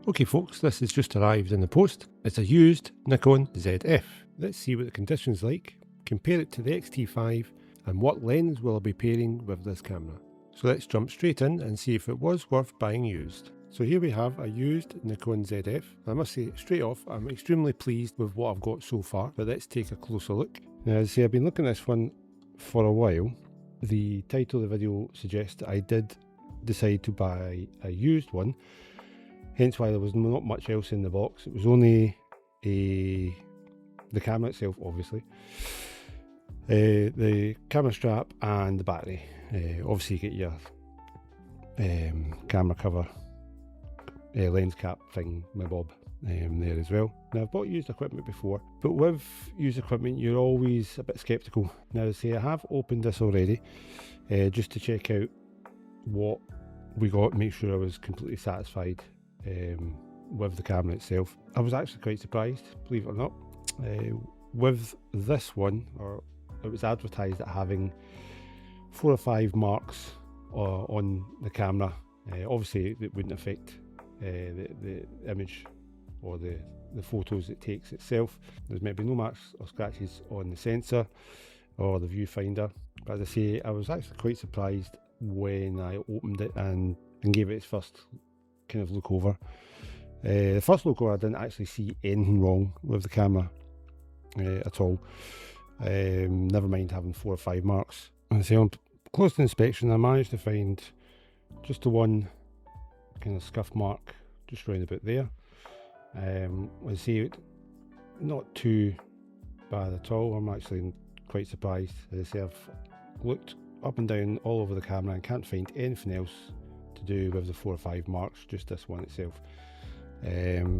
Okay folks, this has just arrived in the post. It's a used Nikon Zf. Let's see what the condition's like, compare it to the Xt5 and what lens will I be pairing with this camera. So let's jump straight in and see if it was worth buying used. So here we have a used Nikon Zf. I must say straight off, I'm extremely pleased with what I've got so far, but let's take a closer look. Now as I say, I've been looking at this one for a while. The title of the video suggests that I did decide to buy a used one, hence why there was not much else in the box. It was only the camera itself, obviously, the camera strap and the battery. Obviously you get your camera cover, lens cap thing, my bob there as well. Now I've bought used equipment before, but with used equipment you're always a bit sceptical. Now I say I have opened this already just to check out what we got, make sure I was completely satisfied with the camera itself. I was actually quite surprised, believe it or not, with this one, or it was advertised at having 4 or 5 marks on the camera. Obviously it wouldn't affect the image or the photos it takes itself. There's maybe no marks or scratches on the sensor or the viewfinder, but as I say, I was actually quite surprised when I opened it and gave it its first kind of look over. The first look over, I didn't actually see anything wrong with the camera at all. Never mind having 4 or 5 marks. And so on close inspection, I managed to find just the one kind of scuff mark just round about there. I see it not too bad at all. I'm actually quite surprised. As I say, I've looked up and down all over the camera and can't find anything else to do with the 4 or 5 marks, just this one itself.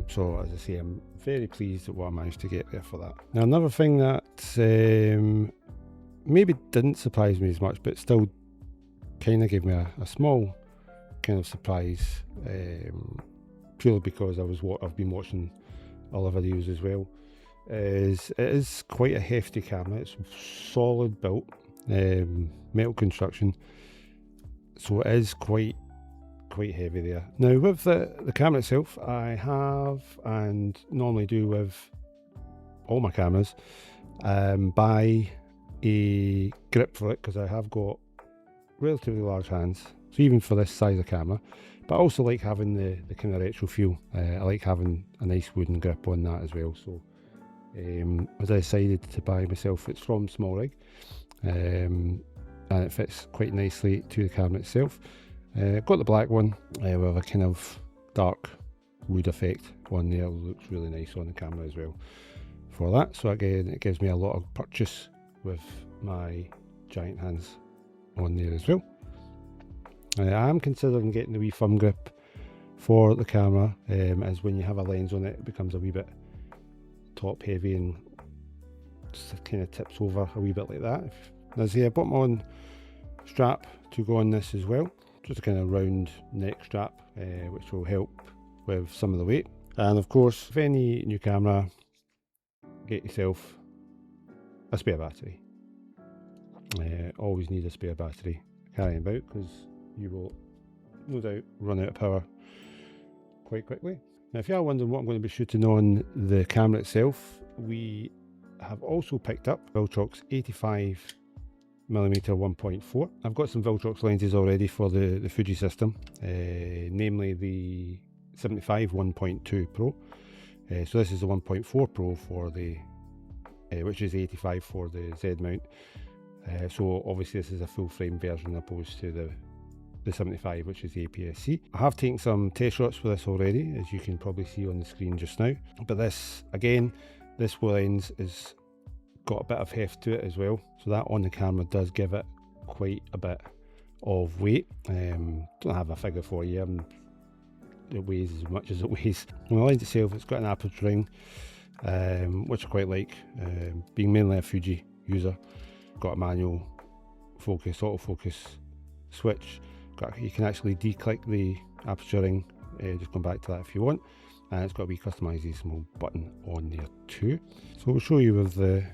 So as I say, I'm very pleased at what I managed to get there for that. Now another thing that maybe didn't surprise me as much, but still kind of gave me a small kind of surprise, purely because I've been watching other videos as well, is it is quite a hefty camera. It's solid built, metal construction, so it is quite heavy there. Now with the camera itself, I have, and normally do with all my cameras, buy a grip for it, because I have got relatively large hands, so even for this size of camera. But I also like having the kind of retro feel. I like having a nice wooden grip on that as well. So as I decided to buy myself, it's from Small Rig, and it fits quite nicely to the camera itself. Got the black one with a kind of dark wood effect on there. It looks really nice on the camera as well for that. So again, it gives me a lot of purchase with my giant hands on there as well. I am considering getting the wee thumb grip for the camera, as when you have a lens on it, it becomes a wee bit top heavy and just kind of tips over a wee bit like that. As I bought my own strap to go on this as well, just a kind of round neck strap, which will help with some of the weight. And of course, with any new camera, get yourself a spare battery. Always need a spare battery carrying about, because you will no doubt run out of power quite quickly. Now if you are wondering what I'm going to be shooting on the camera itself, we have also picked up Viltrox 85mm 1.4. I've got some Viltrox lenses already for the Fuji system, namely the 75 1.2 Pro. So this is the 1.4 Pro for the which is 85 for the Z mount. So obviously this is a full frame version opposed to the 75, which is the APS-C. I have taken some test shots with this already, as you can probably see on the screen just now. But this, again, this lens is got a bit of heft to it as well, so that on the camera does give it quite a bit of weight. Don't have a figure for you, it weighs as much as it weighs. On the lens itself, it's got an aperture ring, which I quite like, being mainly a Fuji user. Got a manual focus, autofocus switch. You can actually declick the aperture ring, just come back to that if you want, and it's got a wee customizable button on there too. So we'll show you with the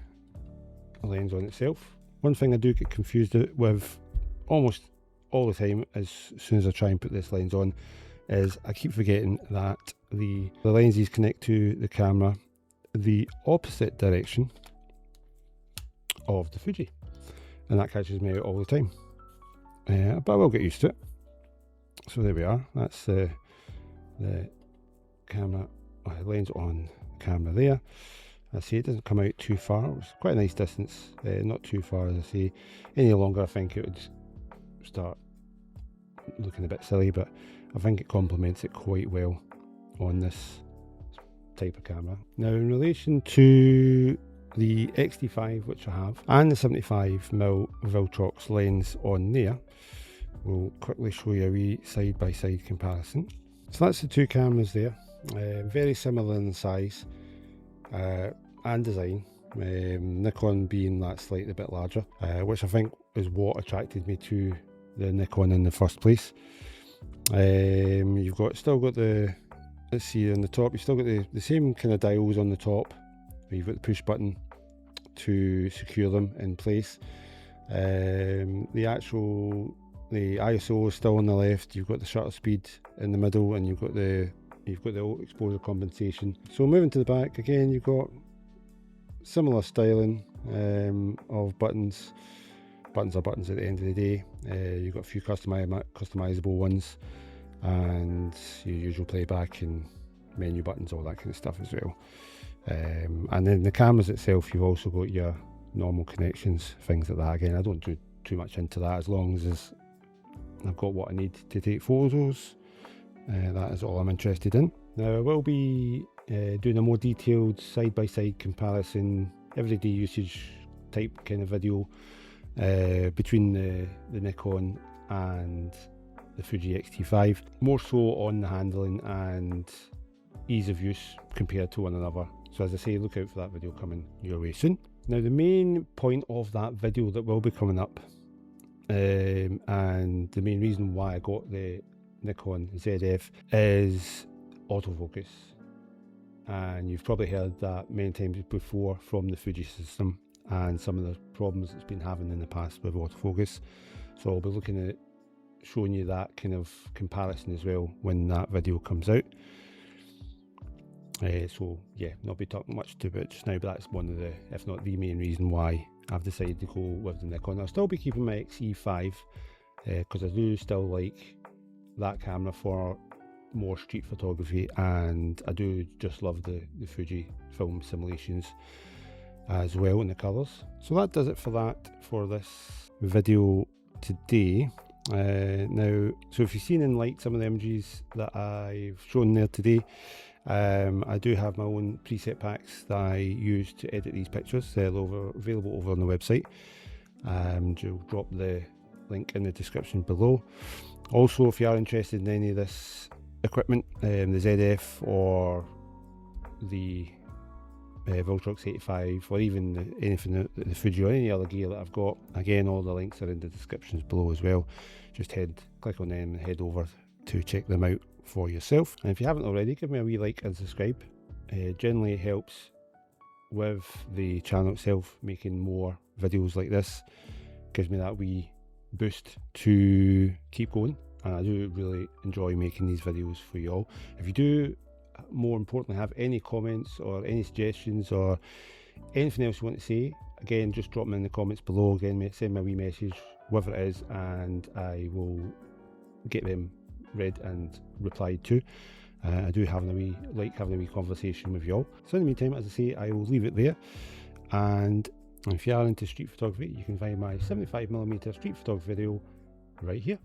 lens on itself. One thing I do get confused with almost all the time, as soon as I try and put this lens on, is I keep forgetting that the lenses connect to the camera the opposite direction of the Fuji, and that catches me out all the time. But I will get used to it. So there we are. That's the camera lens on the camera there. I see it doesn't come out too far. It's quite a nice distance, not too far, as I say. Any longer I think it would start looking a bit silly, but I think it complements it quite well on this type of camera. Now, in relation to the Xt5, which I have, and the 75mm Viltrox lens on there, we'll quickly show you a wee side-by-side comparison. So that's the two cameras there, very similar in size and design, Nikon being that slightly bit larger, which I think is what attracted me to the Nikon in the first place. You've still got the, let's see, on the top you've still got the same kind of dials on the top. You've got the push button to secure them in place. The ISO is still on the left. You've got the shutter speed in the middle, and you've got the exposure compensation. So moving to the back again, you've got similar styling of buttons. Buttons are buttons at the end of the day. You've got a few customizable ones, and your usual playback and menu buttons, all that kind of stuff as well. And then the cameras itself, you've also got your normal connections, things like that. Again, I don't do too much into that, as long as I've got what I need to take photos. That is all I'm interested in. Now, I will be doing a more detailed side-by-side comparison, everyday usage type kind of video between the Nikon and the Fuji Xt5, more so on the handling and ease of use compared to one another. So as I say, look out for that video coming your way soon. Now, the main point of that video that will be coming up, and the main reason why I got the Nikon Zf, is autofocus. And you've probably heard that many times before from the Fuji system and some of the problems it's been having in the past with autofocus. So I'll be looking at showing you that kind of comparison as well when that video comes out. So yeah, not be talking much to it just now, but that's one of the, if not the main reason why I've decided to go with the Nikon. I'll still be keeping my Xt5 because I do still like that camera for more street photography, and I do just love the Fujifilm simulations as well in the colours. So that does it for this video today. Now, so if you've seen and liked some of the images that I've shown there today, I do have my own preset packs that I use to edit these pictures. They're available over on the website. I'll drop the link in the description below. Also, if you are interested in any of this equipment, the ZF or the Viltrox 85, or even anything, the Fuji or any other gear that I've got, again, all the links are in the descriptions below as well. Just click on them and head over to check them out for yourself. And if you haven't already, give me a wee like and subscribe. Generally helps with the channel itself, making more videos like this. Gives me that wee boost to keep going, and I do really enjoy making these videos for you all. If you do, more importantly, have any comments or any suggestions or anything else you want to say, again, just drop them in the comments below. Again, send me a wee message, whatever it is, and I will get them read and replied to. I do like having a wee conversation with you all. So in the meantime, as I say, I will leave it there. And if you are into street photography, you can find my 75mm street photography video right here.